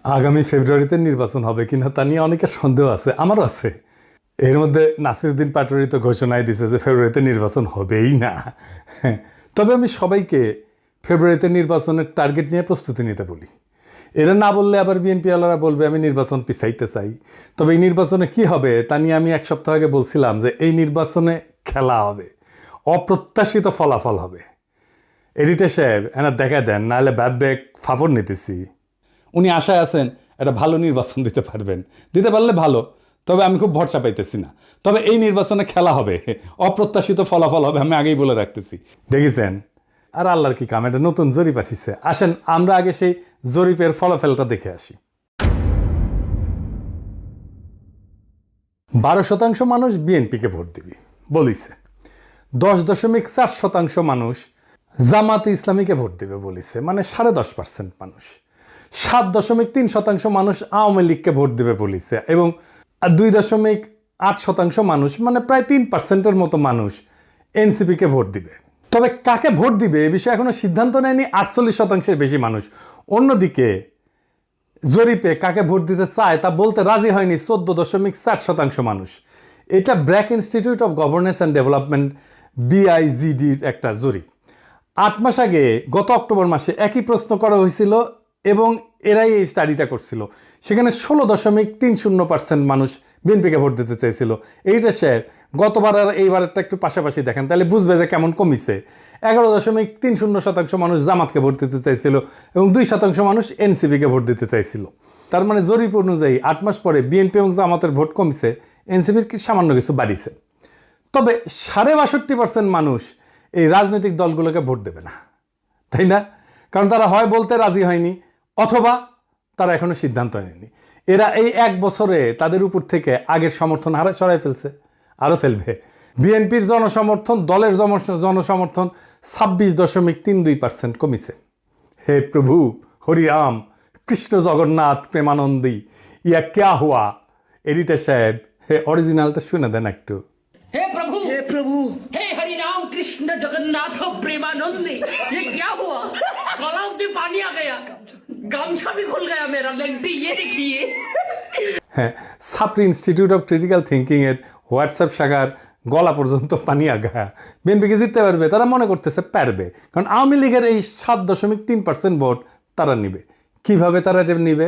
আগামী ফেব্রুয়ারিতে নির্বাচন হবে কিনা তা নিয়ে অনেকের সন্দেহ আছে, আমারও আছে। এর মধ্যে নাসিরউদ্দিন পাটোয়ারি তো ঘোষণায় দিছে যে ফেব্রুয়ারিতে নির্বাচন হবেই না। তবে আমি সবাইকে ফেব্রুয়ারিতে নির্বাচনের টার্গেট নিয়ে প্রস্তুতি নিতে বলি। এরা না বললে আবার বিএনপিওয়ালারা বলবে আমি নির্বাচন পিছাইতে চাই। তবে এই নির্বাচনে কি হবে তা নিয়ে আমি এক সপ্তাহ আগে বলছিলাম যে এই নির্বাচনে খেলা হবে, অপ্রত্যাশিত ফলাফল হবে। এডিটর সাহেব এনার দেখা দেন, নাহলে ব্যাক ফাপড় নিতেছি। উনি আশায় আছেন একটা ভালো নির্বাচন দিতে পারবেন, দিতে পারলে ভালো, তবে আমি খুব ভরসা পাইতেছি না। তবে এই নির্বাচনে খেলা হবে, অপ্রত্যাশিত ফলাফল হবে, আমি আগেই বলে রাখতেছি। দেখেছেন? আর আল্লাহর কি কাম, এটা নতুন জরিপ আসিছে। আসেন আমরা আগে সেই জরিপের ফলাফলটা দেখে আসি। 12% মানুষ বিএনপিকে ভোট দিবি বলিছে, 10.4% মানুষ জামাতে ইসলামীকে ভোট দিবে বলিছে, মানে 10.5% মানুষ। 7.3% মানুষ আওয়ামী লীগকে ভোট দিবে বলিছে, এবং 2.8% মানুষ, মানে প্রায় 3%-এর মতো মানুষ এনসিপিকে ভোট দিবে। তবে কাকে ভোট দিবে এ বিষয়ে এখনো সিদ্ধান্ত নেয়নি 48%-এর বেশি মানুষ। অন্যদিকে জরিপে কাকে ভোট দিতে চায় তা বলতে রাজি হয়নি 14.4% মানুষ। এটা BRAC institute of governance and development BIGDর একটা জরিপ। 8 মাস আগে গত অক্টোবর মাসে একই প্রশ্ন করা হয়েছিল এবং এরাই এই স্টাডিটা করছিল। সেখানে 16.30% মানুষ বিএনপিকে ভোট দিতে চাইছিল। এইটা স্যার গতবার আর এইবারটা একটু পাশাপাশি দেখেন, তাহলে বুঝবে যে কেমন কমিছে। 11.30% মানুষ জামাতকে ভোট দিতে চাইছিল এবং 2% মানুষ এনসিপিকে ভোট দিতে চাইছিল। তার মানে জরিপ অনুযায়ী 8 মাস পরে বিএনপি এবং জামাতের ভোট কমিছে, এনসিপির সামান্য কিছু বাড়িছে। তবে 62% মানুষ এই রাজনৈতিক দলগুলোকে ভোট দেবে না, তাই না? কারণ তারা হয় বলতে রাজি হয়নি, অথবা তারা এখনো সিদ্ধান্ত নেয়নি। এরা এই 1 বছরে তাদের উপর থেকে আগের সমর্থন হারে সরাই ফেলছে, আরও ফেলবে। বিএনপির জনসমর্থন, দলের জনসমর্থন 26.32% কমিছে। হে প্রভু হরিরাম কৃষ্ণ জগন্নাথ প্রেমানন্দী, ইয়া ক্যা হুয়া। এডিটর সাহেব হে অরিজিনালটা শুনে দেন একটু। हे प्रभु हे हरि राम कृष्ण जगन्नाथ प्रेमानंदी, ये क्या हुआ? गला में पानी आ गया, गामछा भी खुल गया मेरा, लेंटी ये देखिए। হ্যাঁ, সাপ্রি ইনস্টিটিউট অফ ক্রিটিক্যাল থিঙ্কিং এর হোয়াটসঅ্যাপ শাখার গলা পর্যন্ত পানি আগা। বিএনপিকে জিততে পারবে, তারা মনে করতেছে পারবে, কারণ আওয়ামী লীগের এই 7.3% ভোট তারা নিবে। কিভাবে তারা এটা নিবে,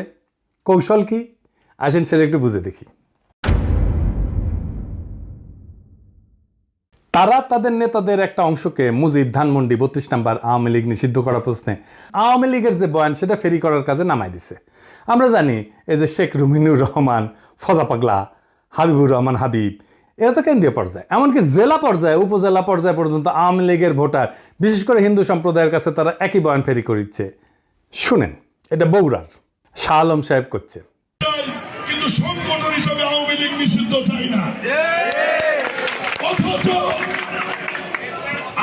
কৌশল কি, আসেন সেটা একটু বুঝে দেখি। তারা তাদের নেতাদের একটা অংশকে মুজিব, ধানমন্ডি, 32 নম্বর আওয়ামী লীগ নিষিদ্ধ করার প্রশ্নে আওয়ামী লীগের যে বয়ান সেটা ফেরি করার কাজে নামাই দিছে। আমরা জানি এই যে শেখ রুমিনুর রহমান, ফজা পাগলা, হাবিবুর রহমান হাবিব, এরা তো কেন্দ্রীয় পর্যায়ে, এমনকি জেলা পর্যায়ে, উপজেলা পর্যায়ে পর্যন্ত আওয়ামী লীগের ভোটার, বিশেষ করে হিন্দু সম্প্রদায়ের কাছে তারা একই বয়ান ফেরি করিচ্ছে। শুনেন, এটা বগুড়ার শাহ আলম সাহেব করছে। কিন্তু সংগঠন হিসেবে আওয়ামী লীগ নিষিদ্ধ চাই না। অথচ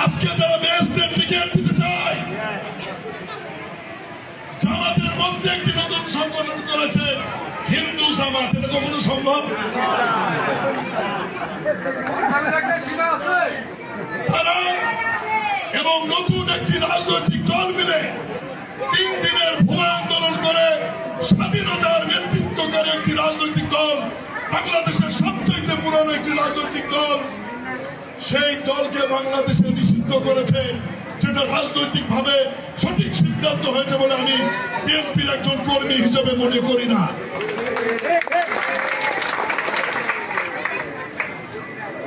আজকে যারা বেহেশতের টিকিট দিতে চায়, জামাতের মধ্যে একটি নতুন সংগঠন করেছে হিন্দু জামাত, এটা কখনো সম্ভব? তারা এবং নতুন একটি রাজনৈতিক দল মিলে 3 দিনের ভূমি আন্দোলন করে স্বাধীনতার নেতৃত্ব করে একটি রাজনৈতিক দল, বাংলাদেশের সবচেয়ে পুরনো একটি রাজনৈতিক দল, সেই দলকে বাংলাদেশে নিষিদ্ধ করেছে, যেটা রাজনৈতিক ভাবে সঠিক সিদ্ধান্ত হয়েছে বলে আমি বিএনপির একজন কর্মী হিসেবে মনে করি না।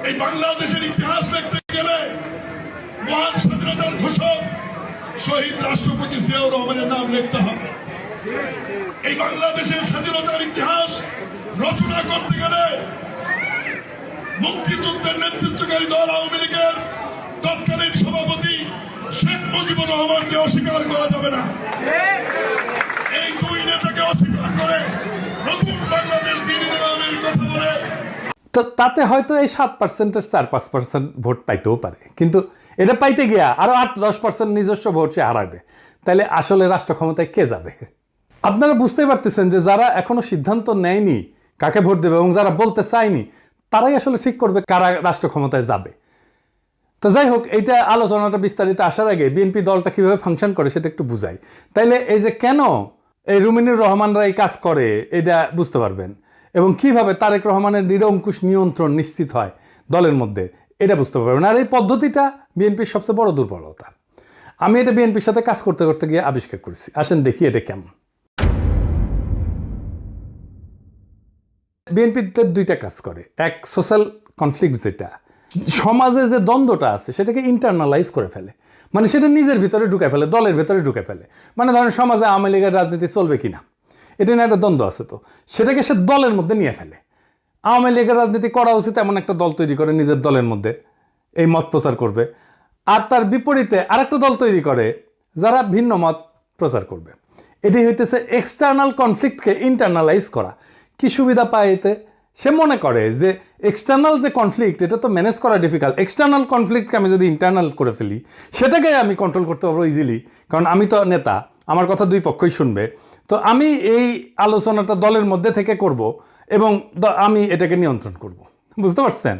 এই বাংলাদেশের ইতিহাস লিখতে গেলে মহান স্বাধীনতার ঘোষক শহীদ রাষ্ট্রপতি জিয়াউর রহমানের নাম লিখতে হবে। এই বাংলাদেশের স্বাধীনতার ইতিহাস রচনা করতে গেলে মুক্তিযুদ্ধের নেতৃত্বকারী দল আওয়ামী লীগের তৎকালীন সভাপতি শেখ মুজিবুর রহমানকে অস্বীকার করা যাবে না। এই 2 নেতাকে অস্বীকার করে নতুন বাংলাদেশ বিনির্মাণের কথা বলে, তো তাতে হয়তো এই 7%-এর 4-5% ভোট পাইতেও পারে, কিন্তু এটা পাইতে গিয়া আরো 8-10% নিজস্ব ভোট সে হারাবে। তাহলে আসলে রাষ্ট্র ক্ষমতায় কে যাবে? আপনারা বুঝতেই পারতেছেন যে যারা এখনো সিদ্ধান্ত নেয়নি কাকে ভোট দেবে এবং যারা বলতে চায়নি, তারাই আসলে ঠিক করবে কারা রাষ্ট্র ক্ষমতায় যাবে। তো যাই হোক, এইটা আলোচনাটা বিস্তারিত আসার আগে বিএনপি দলটা কিভাবে ফাংশন করে সেটা একটু বুঝাই। তাইলে এই যে কেন এই রুমিনুর রহমানরা এই কাজ করে এটা বুঝতে পারবেন, এবং কিভাবে তারেক রহমানের নিরঙ্কুশ নিয়ন্ত্রণ নিশ্চিত হয় দলের মধ্যে এটা বুঝতে পারবেন। আর এই পদ্ধতিটা বিএনপির সবচেয়ে বড় দুর্বলতা। আমি এটা বিএনপির সাথে কাজ করতে করতে গিয়ে আবিষ্কার করেছি। আসেন দেখি এটা কেমন। বিএনপিতে দুইটা কাজ করে। এক, সোশ্যাল কনফ্লিক্ট, যেটা সমাজে যে দ্বন্দ্বটা আছে সেটাকে ইন্টারনালাইজ করে ফেলে, মানে সেটা নিজের ভিতরে ঢুকে ফেলে, দলের ভিতরে ঢুকে ফেলে। মানে ধরেন সমাজে আওয়ামী লীগের রাজনীতি চলবে কিনা, এটা নিয়ে একটা দ্বন্দ্ব আছে, তো সেটাকে সে দলের মধ্যে নিয়ে ফেলে। আওয়ামী লীগের রাজনীতি করা উচিত এমন একটা দল তৈরি করে নিজের দলের মধ্যে এই মত প্রচার করবে, আর তার বিপরীতে আরেকটা দল তৈরি করে যারা ভিন্ন মত প্রচার করবে। এটি হইতেছে এক্সটার্নাল কনফ্লিক্টকে ইন্টারনালাইজ করা। কি সুবিধা পায় এতে? সে মনে করে যে এক্সটার্নাল যে কনফ্লিক্ট এটা তো ম্যানেজ করা ডিফিকাল্ট, এক্সটার্নাল কনফ্লিক্টকে আমি যদি ইন্টারনাল করে ফেলি সেটাকে আমি কন্ট্রোল করতে পারবো ইজিলি, কারণ আমি তো নেতা, আমার কথা দুই পক্ষই শুনবে। তো আমি এই আলোচনাটা দলের মধ্যে থেকে করব এবং আমি এটাকে নিয়ন্ত্রণ করব। বুঝতে পারছেন?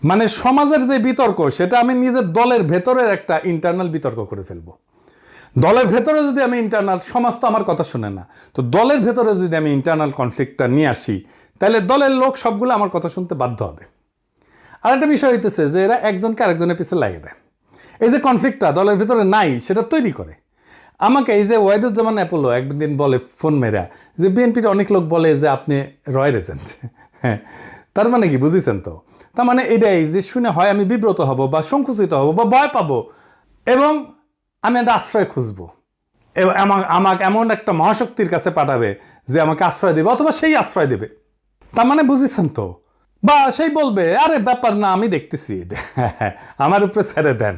মানে সমাজের যে বিতর্ক সেটা আমি নিজের দলের ভেতরের একটা ইন্টারনাল বিতর্ক করে ফেলবো। দলের ভেতরে যদি আমি ইন্টারনাল, সমাজ তো আমার কথা শুনে না, তো দলের ভেতরে যদি আমি ইন্টারনাল কনফ্লিক্টটা নিয়ে আসি তাহলে দলের লোক সবগুলো আমার কথা শুনতে বাধ্য হবে। আর একটা বিষয় হইতেছে যে এরা একজনকে আরেকজনের পিছনে লাগিয়ে দেয়। এই যে কনফ্লিক্টটা দলের ভেতরে নাই সেটা তৈরি করে। আমাকে এই যে ওয়াহিদুজ্জামান অ্যাপোলো একদিন বলে ফোন মেরা যে বিএনপির অনেক লোক বলে যে আপনি রয়ের এজেন্ট। হ্যাঁ, তার মানে কি বুঝেছেন? তো তার মানে এটাই যে শুনে হয় আমি বিব্রত হব বা সংকুচিত হব বা ভয় পাবো, এবং আমি একটা আশ্রয় খুঁজবো, এবং আমাকে এমন একটা মহাশক্তির কাছে পাঠাবে যে আমাকে আশ্রয় দেবে, অথবা সেই আশ্রয় দেবে। তার মানে বুঝেছেন তো? বা সেই বলবে আরে ব্যাপার না, আমি দেখতেছি, আমার উপরে ছেড়ে দেন।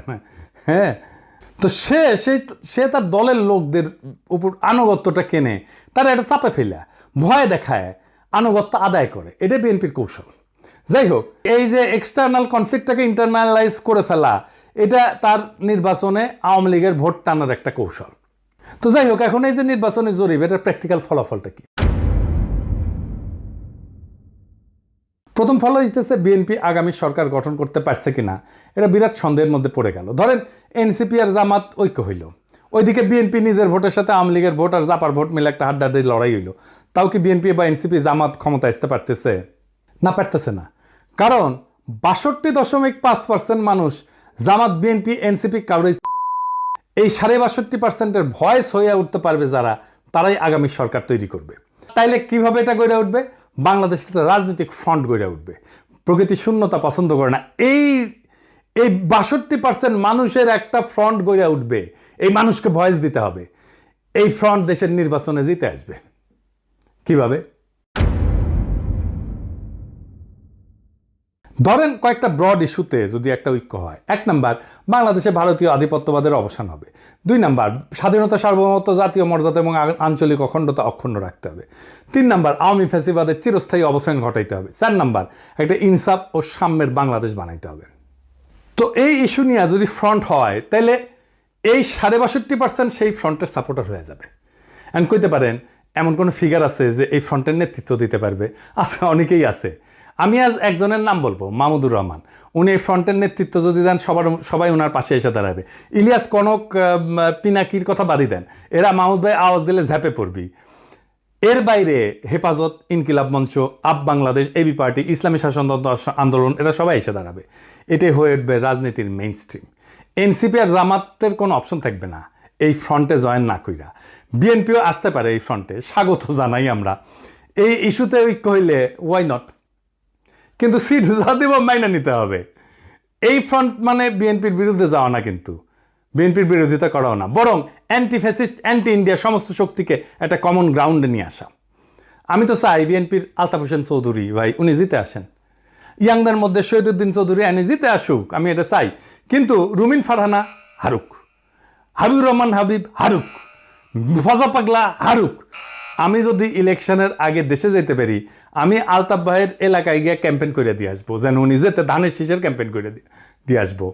হ্যাঁ, তো সে তার দলের লোকদের উপর আনুগত্যটা কেনে, তারা এটা চাপে ফেলা, ভয় দেখায়, আনুগত্য আদায় করে। এটা বিএনপির কৌশল। যাই হোক, এই যে এক্সটার্নাল কনফ্লিক্টটাকে ইন্টারনালাইজ করে ফেলা, এটা তার নির্বাচনে আওয়ামী লীগের ভোট টানার একটা কৌশল। তো যাই হোক, এখন এই যে নির্বাচনী জরিপ, এটার প্র্যাকটিক্যাল ফলাফলটা কি? প্রথম ফল হইতেছে বিএনপি আগামী সরকার গঠন করতে পারছে কিনা এটা বিরাট সন্দেহের মধ্যে পড়ে গেল। ধরেন এনসিপি আর জামাত ঐক্য হইল, ওইদিকে বিএনপি নিজের ভোটের সাথে আওয়ামী লীগের ভোট আর জাপার ভোট মিলে একটা হাড্ডাহাড্ডি লড়াই হইল। তাও কি বিএনপি বা এনসিপি জামাত ক্ষমতা আসতে পারতেছে? না, পারতেছে না। কারণ 62.5% মানুষ জামাত, বিএনপি, এনসিপি কাউরে, এই 62.5%-এর ভয়েস হয়ে উঠতে পারবে যারা, তারাই আগামী সরকার তৈরি করবে। তাইলে কিভাবে এটা গড়ে উঠবে? বাংলাদেশ একটা রাজনৈতিক ফ্রন্ট গড়ে উঠবে। প্রকৃতি শূন্যতা পছন্দ করে না। এই 62% মানুষের একটা ফ্রন্ট গড়ে উঠবে। এই মানুষকে ভয়েস দিতে হবে। এই ফ্রন্ট দেশের নির্বাচনে জিতে আসবে। কিভাবে? ধরেন কয়েকটা ব্রড ইস্যুতে যদি একটা ঐক্য হয়। 1 নাম্বার, বাংলাদেশে ভারতীয় আধিপত্যবাদের অবসান হবে। 2 নাম্বার, স্বাধীনতা, সার্বভৌমত্ব, জাতীয় মর্যাদা এবং আঞ্চলিক অখণ্ডতা অক্ষুণ্ণ রাখতে হবে। 3 নাম্বার, আওয়ামী ফ্যাসিবাদের চিরস্থায়ী অবসান ঘটাইতে হবে। 4 নাম্বার, একটা ইনসাফ ও সাম্যের বাংলাদেশ বানাইতে হবে। তো এই ইস্যু নিয়ে যদি ফ্রন্ট হয় তাহলে এই 62.5% সেই ফ্রন্টের সাপোর্টার হয়ে যাবে। এন্ড কইতে পারেন এমন কোনো ফিগার আছে যে এই ফ্রন্টের নেতৃত্ব দিতে পারবে? আছে, অনেকেই আছে। আমি আজ একজনের নাম বলবো, মাহমুদুর রহমান। উনি এই ফ্রন্টের নেতৃত্ব যদি দেন সবাই ওনার পাশে এসে দাঁড়াবে। ইলিয়াস কনক, পিনাকির কথা বাদই দেন, এরা মাহমুদ ভাই আওয়াজ দিলে ঝাঁপে পড়বি। এর বাইরে হেফাজত, ইনকিলাব মঞ্চ, আপ বাংলাদেশ, এবি পার্টি, ইসলামী শাসনতন্ত্র আন্দোলন, এরা সবাই এসে দাঁড়াবে। এটাই হয়ে উঠবে রাজনীতির মেইন স্ট্রিম। এনসিপি আর জামাতের কোনো অপশন থাকবে না এই ফ্রন্টে জয়েন না কইরা। বিএনপিও আসতে পারে এই ফ্রন্টে, স্বাগত জানাই আমরা। এই ইস্যুতে ঐক্য হইলে ওয়াই নট, কিন্তু সিট যা দেব মাইনা নিতে হবে। এই ফ্রন্ট মানে বিএনপির বিরুদ্ধে যাওয়া না, কিন্তু বিএনপির বিরোধিতা করাও না, বরং অ্যান্টি ফ্যাসিস্ট, অ্যান্টি ইন্ডিয়া সমস্ত শক্তিকে একটা কমন গ্রাউন্ডে নিয়ে আসা। আমি তো চাই বিএনপির আলতাফ হোসেন চৌধুরী ভাই উনি জিতে আসেন, ইয়াংদের মধ্যে শহীদুদ্দিন চৌধুরী এনে জিতে আসুক, আমি এটা চাই। কিন্তু রুমিন ফারহানা হারুক, হাবিবুর রহমান হাবিব হারুক, ফজা পাগলা হারুক। আমি যদি ইলেকশনের আগে দেশে যেতে পারি, আমি আলতাফ ভাইয়ের এলাকায় গিয়ে ক্যাম্পেইন করে দিয়ে আসবো, যেন উনি যেতে ধানের শীষের ক্যাম্পেইন করে দিয়ে আসবো।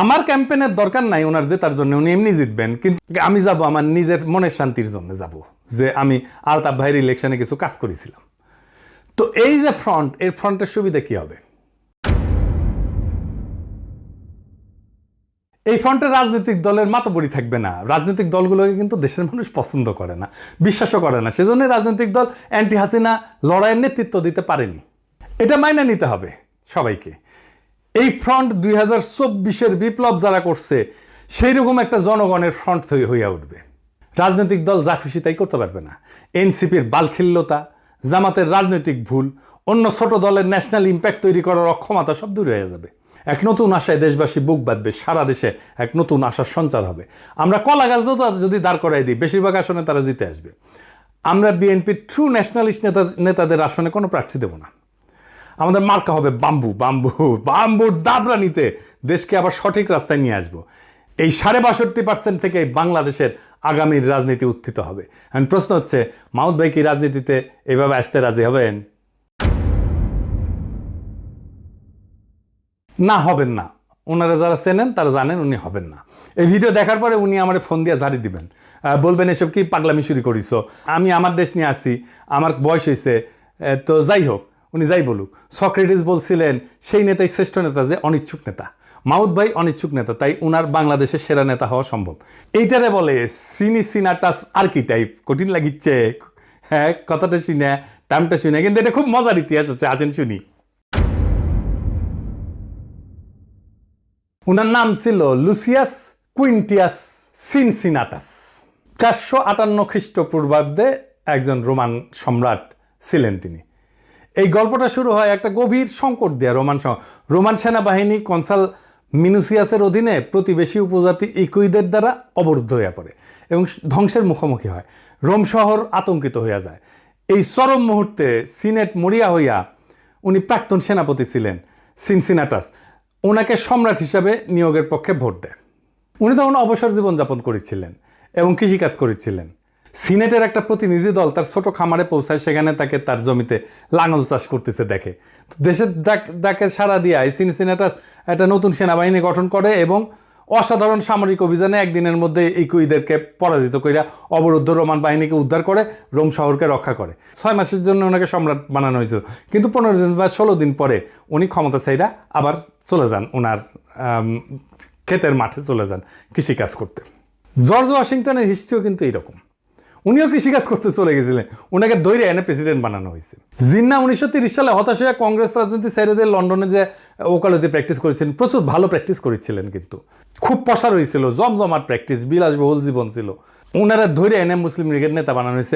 আমার ক্যাম্পেইনের দরকার নাই ওনার জেতার জন্য, উনি এমনি জিতবেন, কিন্তু আমি যাব আমার নিজের মনের শান্তির জন্য যাব, যে আমি আলতাফ ভাইয়ের ইলেকশনে কিছু কাজ করেছিলাম। তো এই যে ফ্রন্ট, এর ফ্রন্টের সুবিধা কি হবে? এই ফ্রন্টে রাজনৈতিক দলের মাতবরি থাকবে না। রাজনৈতিক দলগুলোকে কিন্তু দেশের মানুষ পছন্দ করে না, বিশ্বাসও করে না। সেজন্য রাজনৈতিক দল অ্যান্টি হাসিনা লড়াইয়ের নেতৃত্ব দিতে পারেনি। এটা মাইনে নিতে হবে সবাইকে। এই ফ্রন্ট 2024-এর বিপ্লব যারা করছে সেই রকম একটা জনগণের ফ্রন্ট হইয়া উঠবে। রাজনৈতিক দল যা খুশি তাই করতে পারবে না। এনসিপির বালখিল্যতা, জামাতের রাজনৈতিক ভুল, অন্য ছোট দলের ন্যাশনাল ইম্প্যাক্ট তৈরি করার অক্ষমতা সব দূর হয়ে যাবে। এক নতুন আশায় দেশবাসী বুক বাঁধবে, সারা দেশে এক নতুন আশার সঞ্চার হবে। আমরা কলা গাছও যদি দাঁড় করাই দিই, বেশিরভাগ আসনে তারা জিতে আসবে। আমরা বিএনপির ট্রু ন্যাশনালিস্ট নেতাদের আসনে কোনো প্রার্থী দেব না। আমাদের মার্কা হবে বাম্বু। বাম্বুর দাবরা নিতে দেশকে আবার সঠিক রাস্তায় নিয়ে আসবো। এই 62% থেকে বাংলাদেশের আগামীর রাজনীতি উত্থিত হবে। এখন প্রশ্ন হচ্ছে, মাহমুদ ভাই কি রাজনীতিতে এভাবে আসতে রাজি হবেন? না, হবেন না। ওনারা যারা চেনেন তারা জানেন উনি হবেন না। এই ভিডিও দেখার পরে উনি আমার ফোন দিয়ে ঝাড়ি দিবেন, বলবেন এসব কি পাগলামি শুরু করিস, আমি আমার দেশ নিয়ে আসছি, আমার বয়স হয়েছে। তো যাই হোক, উনি যাই বলুক। সক্রেটিস বলছিলেন সেই নেতাই শ্রেষ্ঠ নেতা যে অনিচ্ছুক নেতা। মাহমুদ ভাই অনিচ্ছুক নেতা, তাই উনার বাংলাদেশের সেরা নেতা হওয়া সম্ভব। এইটারে বলে সিনাটাস আর্কিটাইপ। কঠিন লাগিচ্ছে, হ্যাঁ, কথাটা শুনে, টার্মটা শুনে, কিন্তু এটা খুব মজার ইতিহাস হচ্ছে। আসেন শুনি। উনার নাম ছিল লুসিয়াস কুইন্টিয়াস সিনসিনাটাস। 458 খ্রিস্টপূর্বাব্দে একজন রোমান সম্রাট ছিলেন তিনি। এই গল্পটা শুরু হয় একটা গভীর সংকট দিয়ে। রোমান সেনাবাহিনী কনসাল মিনুসিয়াসের অধীনে প্রতিবেশী উপজাতি ইকুইদের দ্বারা অবরুদ্ধ হয়ে পড়ে এবং ধ্বংসের মুখোমুখি হয়। রোম শহর আতঙ্কিত হইয়া যায়। এই চরম মুহূর্তে সিনেট মরিয়া হইয়া, উনি প্রাক্তন সেনাপতি ছিলেন সিনসিনাটাস, ওনাকে সম্রাট হিসাবে নিয়োগের পক্ষে ভোট দেয়। উনি তখন অবসর জীবনযাপন করেছিলেন এবং কৃষিকাজ করেছিলেন। সিনেটের একটা প্রতিনিধি দল তার ছোট খামারে পৌঁছায়, সেখানে তাকে তার জমিতে লাঙল চাষ করতেছে দেখে। দেশের ডাকে সাড়া দিয়ে সিনসিনাটাস একটা নতুন সেনাবাহিনী গঠন করে এবং অসাধারণ সামরিক অভিযানে একদিনের মধ্যে ইকুইদেরকে পরাজিত কইরা অবরুদ্ধ রোমান বাহিনীকে উদ্ধার করে রোম শহরকে রক্ষা করে। 6 মাসের জন্য ওনাকে সম্রাট বানানো হয়েছিল, কিন্তু 15 দিন বা 16 দিন পরে উনি ক্ষমতা চাইরা আবার চলে যান, ওনার ক্ষেতের মাঠে চলে যান কৃষিকাজ করতে। জর্জ ওয়াশিংটনের হিস্ট্রিও কিন্তু এইরকম। উনিও কৃষিকাজ করতে চলে গেছিলেন, ওনাকে ধৈর্য এনে প্রেসিডেন্ট বানানো হয়েছে। জিন্না 1930 সালে হতাশ হয়ে কংগ্রেস রাজনীতি ছেড়ে দিয়ে লন্ডনে যে ওকালতি প্র্যাকটিস করেছিলেন, প্রচুর ভালো প্র্যাকটিস করেছিলেন, কিন্তু খুব প্রসার হয়েছিল, জমজমাট প্র্যাকটিস, বিলাসবহুল জীবন ছিল। ওনারা ধৈর্য এনে মুসলিম লীগের নেতা বানানো হয়েছে,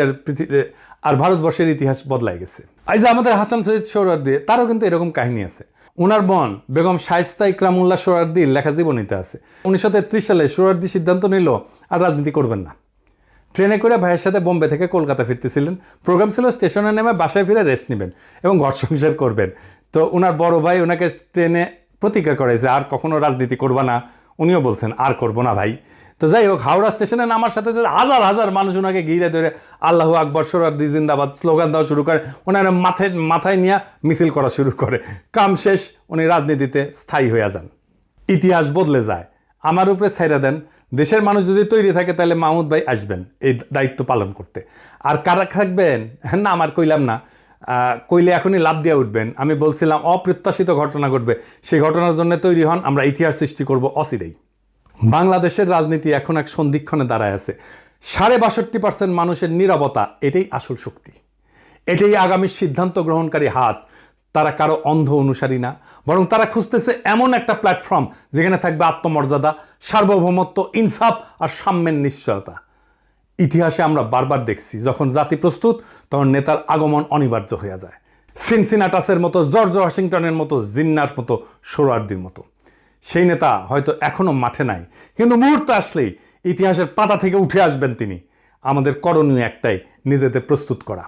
আর ভারতবর্ষের ইতিহাস বদলাই গেছে। এই যে আমাদের হাসান সৈয়দ সোহরাওয়ার্দী, তারও কিন্তু এরকম কাহিনী আছে। ওনার বোন বেগম শায়েস্তা ইকরামুল্লাহ সোহরাওয়ার্দীর লেখা জীবনীতে আছে। 1933 সালে সোহরাওয়ার্দী সিদ্ধান্ত নিল আর রাজনীতি করবেন না। ট্রেনে করে ভাইয়ের সাথে বোম্বে থেকে কলকাতা ফিরতেছিলেন। প্রোগ্রাম ছিল স্টেশনে নেমে বাসায় ফিরে রেস্ট নেবেন এবং ঘর সংসার করবেন। তো ওনার বড় ভাই ওনাকে ট্রেনে প্রতিজ্ঞা করেছে আর কখনো রাজনীতি করবা না। উনিও বলছেন আর করবো না ভাই। তো যাই হোক, হাওড়া স্টেশনে নামার সাথে হাজার হাজার মানুষ ওনাকে ঘিরে ধরে আল্লাহু আকবর, সোহরাওয়ার্দী জিন্দাবাদ স্লোগান দেওয়া শুরু করে। ওনারা মাথায় নিয়ে মিছিল করা শুরু করে। কাম শেষ, উনি রাজনীতিতে স্থায়ী হয়ে যান। ইতিহাস বদলে যায়। আমার উপরে ছাইরা দেন, দেশের মানুষ যদি তৈরি থাকে তাহলে মাহমুদ ভাই আসবেন এই দায়িত্ব পালন করতে। আর কারা থাকবেন না আমার কইলাম না, কইলে এখনই লাভ দিয়ে উঠবেন। আমি বলছিলাম অপ্রত্যাশিত ঘটনা ঘটবে, সেই ঘটনার জন্য তৈরি হন, আমরা ইতিহাস সৃষ্টি করব অচিরেই। বাংলাদেশের রাজনীতি এখন এক সন্ধিক্ষণে দাঁড়ায় আছে। 62% মানুষের নীরবতা, এটাই আসল শক্তি, এটাই আগামী সিদ্ধান্ত গ্রহণকারী হাত। তারা কারো অন্ধ অনুসারী না, বরং তারা খুঁজতেছে এমন একটা প্ল্যাটফর্ম যেখানে থাকবে আত্মমর্যাদা, সার্বভৌমত্ব, ইনসাফ আর সাম্যের নিশ্চয়তা। ইতিহাসে আমরা বারবার দেখছি, যখন জাতি প্রস্তুত তখন নেতার আগমন অনিবার্য হয়ে যায়। সিনসিনাটাসের মতো, জর্জ ওয়াশিংটনের মতো, জিন্নার মতো, সোহরাওয়ার্দীর মতো। সেই নেতা হয়তো এখনো মাঠে নাই, কিন্তু মুহূর্তে আসলেই ইতিহাসের পাতা থেকে উঠে আসবেন তিনি। আমাদের করণীয় একটাই, নিজেদের প্রস্তুত করা,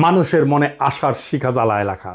মানুষের মনে আশার শিখা জ্বালায় রাখা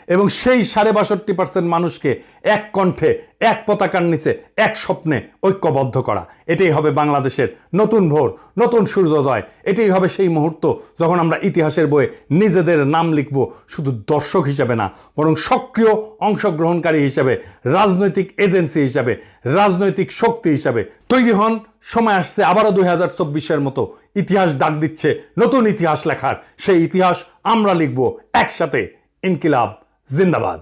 এবং সেই 62% মানুষকে এক কণ্ঠে, এক পতাকার নিচে, এক স্বপ্নে ঐক্যবদ্ধ করা। এটাই হবে বাংলাদেশের নতুন ভোর, নতুন সূর্যোদয়। এটাই হবে সেই মুহূর্ত যখন আমরা ইতিহাসের বইয়ে নিজেদের নাম লিখব, শুধু দর্শক হিসাবে না, বরং সক্রিয় অংশগ্রহণকারী হিসাবে, রাজনৈতিক এজেন্সি হিসাবে, রাজনৈতিক শক্তি হিসাবে তৈরি হন। সময় আসছে আবারও 2024-এর মতো, ইতিহাস ডাক দিচ্ছে নতুন ইতিহাস লেখার। সেই ইতিহাস আমরা লিখব একসাথে। ইনকিলাব জিন্দাবাদ।